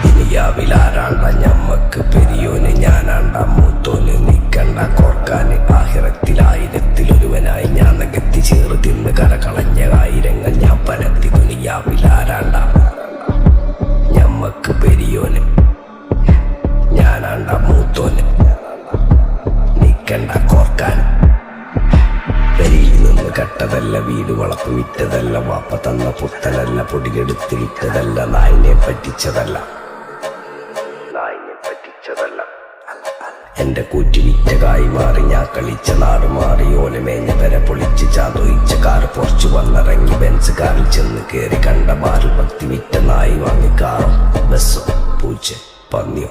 ദുനിയാവിലാരാണ്ട ഞമ്മക്ക് പെരിയോന് ഞാനാണ്ട മൂത്തോന് നിക്കണ്ട കോർക്കാന് ആഹിറത്തിലായിരത്തിലൊരുവനായി ഞാൻ നകത്തി ചേറ് തിന്ന് കരകളഞ്ഞ ആയിരങ്ങൾ ഞാൻ പരത്തി. ദുനിയാവിലാരാണ്ട ഞമ്മക്ക് പെരിയോന് ഞാനാണ്ട മൂത്തോന് നിക്കണ്ട കോർക്കാൻ. പെരിയിൽ നിന്ന് കെട്ടതല്ല, വീട് വളപ്പ് വിറ്റതല്ല, വാപ്പ തന്ന പുത്തനല്ല, പൊടിയെടുത്ത് വിറ്റതല്ല, നായിനെ പറ്റിച്ചതല്ല. എന്റെ കൂറ്റി വിറ്റ കായി മാറി ഞാൻ കളിച്ച നാട് മാറി. ഓലമേഞ്ഞ പെര പൊളിച്ച് ചാതൊയിച്ച കാറ് പൊറച്ചു വന്നിറങ്ങി ബെൻസ് കാറിൽ ചെന്ന് കേറി. കണ്ട ബാറിൽ ഭക്തി വിറ്റ നായി വാങ്ങി കാറും ബസ്സും പൂച്ച പന്നിയോ